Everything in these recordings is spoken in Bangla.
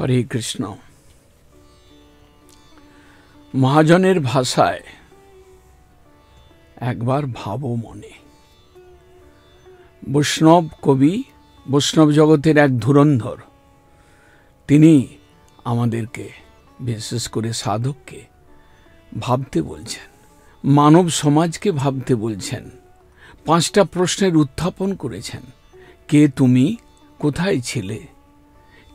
হরে কৃষ্ণ। মহাজনের ভাষায় একবার ভাবো মনে। বৈষ্ণব কবি, বৈষ্ণব জগতের এক ধুরন্ধর, তিনি আমাদেরকে, বিশেষ করে সাধককে ভাবতে বলছেন, মানব সমাজকে ভাবতে বলছেন। 5টা প্রশ্নের উত্থাপন করেছেন। কে তুমি? কোথায় ছিলে?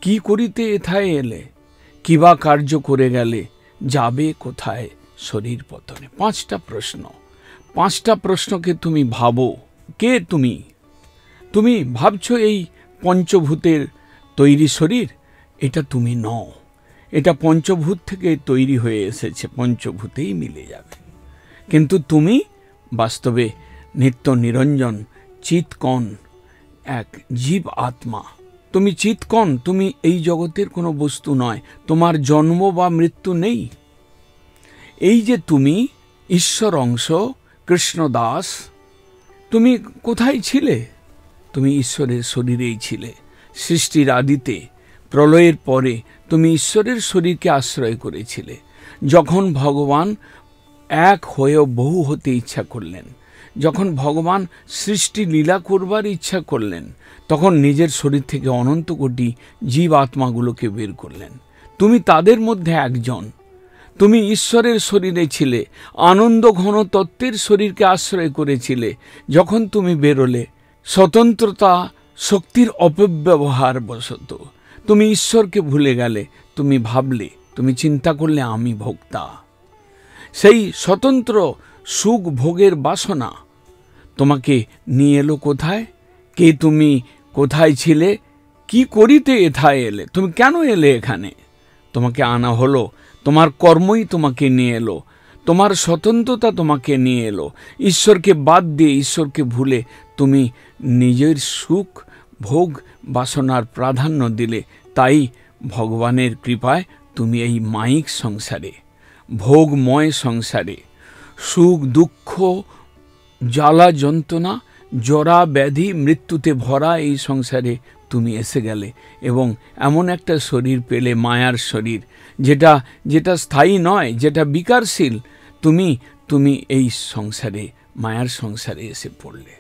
কি করিতে এথায় এলে? কিবা কার্য করে গেলে? যাবে কোথায় শরীর পতনে? 5টা প্রশ্ন। 5টা প্রশ্নকে তুমি ভাবো। কে তুমি? তুমি ভাবছো এই পঞ্চভূতের তৈরি শরীর, এটা তুমি নও। এটা পঞ্চভূত থেকে তৈরি হয়ে এসেছে, পঞ্চভূতেই মিলে যাবে। কিন্তু তুমি বাস্তবে নিত্য নিরঞ্জন চিৎকণ, এক জীব আত্মা। তুমি চিৎকণ, তুমি এই জগতের কোনো বস্তু নয়। তোমার জন্ম বা মৃত্যু নেই। এই যে তুমি ঈশ্বর অংশ, কৃষ্ণ দাস, তুমি কোথায় ছিলে? তুমি ঈশ্বরের শরীরেই ছিলে। সৃষ্টির আদিতে, প্রলয়ের পরে তুমি ঈশ্বরের শরীরকে আশ্রয় করেছিলে। যখন ভগবান এক হয়েও বহু হতে ইচ্ছা করলেন, যখন ভগবান সৃষ্টি লীলা করবার ইচ্ছা করলেন, তখন নিজের শরীর থেকে অনন্ত কোটি জীব আত্মাগুলোকে বের করলেন। তুমি তাদের মধ্যে একজন। তুমি ঈশ্বরের শরীরে ছিলে, আনন্দ ঘন তত্ত্বের শরীরকে আশ্রয় করেছিলে। যখন তুমি বেরোলে, স্বতন্ত্রতা শক্তির অপব্যবহার বশত তুমি ঈশ্বরকে ভুলে গেলে। তুমি ভাবলে, তুমি চিন্তা করলে আমি ভোক্তা। সেই স্বতন্ত্র সুখ ভোগের বাসনা তোমাকে নিয়ে এলো কোথায়? কে তুমি? কোথায় ছিলে? কি করিতে এথায় এলে? তুমি কেন এলে এখানে? তোমাকে আনা হলো, তোমার কর্মই তোমাকে নিয়ে এলো, তোমার স্বতন্ত্রতা তোমাকে নিয়ে এলো। ঈশ্বরকে বাদ দিয়ে, ঈশ্বরকে ভুলে তুমি নিজের সুখ ভোগ বাসনার প্রাধান্য দিলে। তাই ভগবানের কৃপায় তুমি এই মায়িক সংসারে, ভোগময় সংসারে, সুখ দুঃখ জ্বালা যন্ত্রণা জরা ব্যাধি মৃত্যুতে ভরা এই সংসারে তুমি এসে গেলে এবং এমন একটা শরীর পেলে, মায়ার শরীর, যেটা স্থায়ী নয়, যেটা বিকারশীল। তুমি এই সংসারে, মায়ার সংসারে এসে পড়লে।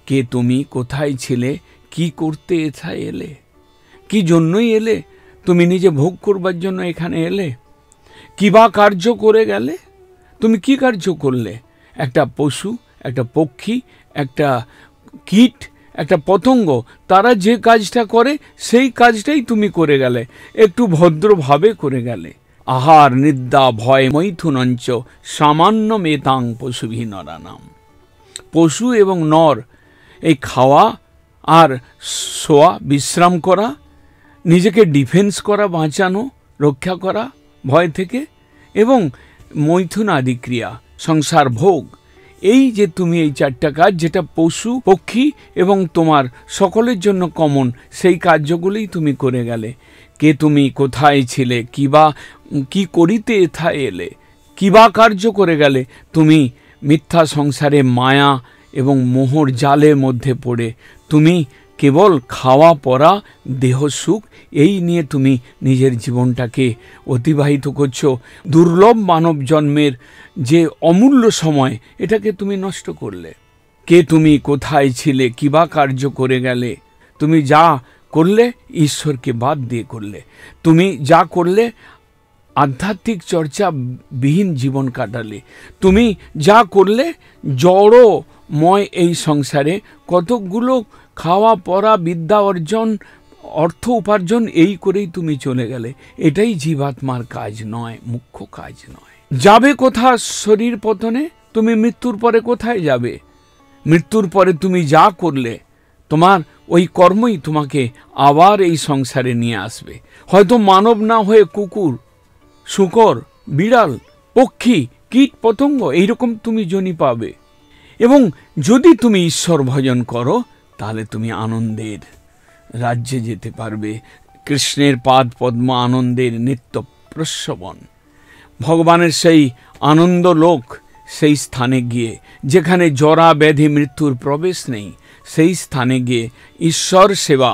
কে তুমি? কোথায় ছিলে? কি করতে এথায় এলে? কি জন্যই এলে? তুমি নিজে ভোগ করবার জন্য এখানে এলে? কিবা কার্য করে গেলে? তুমি কি কার্য করলে? একটা পশু, একটা পক্ষী, একটা কীট, একটা পতঙ্গ, তারা যে কাজটা করে সেই কাজটাই তুমি করে গেলে, একটু ভদ্রভাবে করে গেলে। আহার নিদ্রা ভয় মৈথুনঞ্চ সামান্য মেতাং পশুভি নরানাম। পশু এবং নর, এই খাওয়া আর শোয়া, বিশ্রাম করা, নিজেকে ডিফেন্স করা, বাঁচানো, রক্ষা করা ভয় থেকে, এবং মৈথুন আদি ক্রিয়া, সংসার ভোগ, এই যে তুমি এই 4টা কাজ, যেটা পশু পক্ষী এবং তোমার সকলের জন্য কমন, সেই কার্যগুলোই তুমি করে গেলে। কে তুমি? কোথায় ছিলে? কি করিতে এথায় এলে? কিবা কার্য করে গেলে? তুমি মিথ্যা সংসারে মায়া এবং মোহর জালের মধ্যে পড়ে তুমি কেবল খাওয়া পরা দেহ সুখ, এই নিয়ে তুমি নিজের জীবনটাকে অতিবাহিত করছো। দুর্লভ মানব জন্মের যে অমূল্য সময়, এটাকে তুমি নষ্ট করলে। কে তুমি? কোথায় ছিলে? কিবা কার্য করে গেলে? তুমি যা করলে ঈশ্বরকে বাদ দিয়ে করলে। তুমি যা করলে আধ্যাত্মিক চর্চা বিহীন জীবন কাটালে। তুমি যা করলে জড়ময় এই সংসারে কতকগুলো খাওয়া পরা, বিদ্যা অর্জন, অর্থ উপার্জন, এই করেই তুমি চলে গেলে। এটাই জীবাত্মার কাজ নয়, মুখ্য কাজ নয়। যাবে কোথা শরীর পতনে? তুমি মৃত্যুর পরে কোথায় যাবে? মৃত্যুর পরে তুমি যা করলে, তোমার ওই কর্মই তোমাকে আবার এই সংসারে নিয়ে আসবে। হয়তো মানব না হয়ে কুকুর, শূকর, বিড়াল, পক্ষী, কীট পতঙ্গ, এইরকম তুমি জনি পাবে। এবং যদি তুমি ঈশ্বর ভজন করো, তাহলে তুমি আনন্দের রাজ্যে যেতে পারবে। কৃষ্ণের পাদ পদ্ম আনন্দের নিত্য প্রস্রবণ, ভগবানের সেই আনন্দ লোক, সেই স্থানে গিয়ে যেখানে জরা ব্যাধি মৃত্যুর প্রবেশ নেই, সেই স্থানে গিয়ে ঈশ্বর সেবা,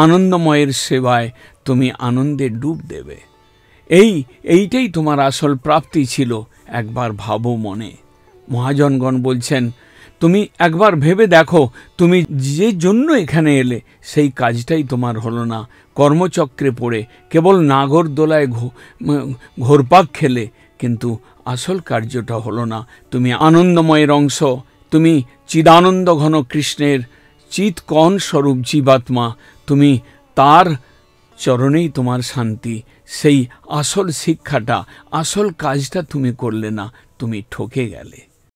আনন্দময়ের সেবায় তুমি আনন্দে ডুব দেবে। এইটাই তোমার আসল প্রাপ্তি ছিল, একবার ভাবো মনে। মহাজনগণ বলছেন, তুমি একবার ভেবে দেখো, তুমি যে জন্য এখানে এলে সেই কাজটাই তোমার হলো না। কর্মচক্রে পড়ে কেবল নাগরদোলায় ঘোরপাক খেলে, কিন্তু আসল কার্যটা হলো না। তুমি আনন্দময়ের অংশ, তুমি চিদানন্দ ঘন কৃষ্ণের চিৎকণ স্বরূপ জীবাত্মা, তুমি তার চরণেই তোমার শান্তি। সেই আসল শিক্ষাটা, আসল কাজটা তুমি করলে না, তুমি ঠকে গেলে।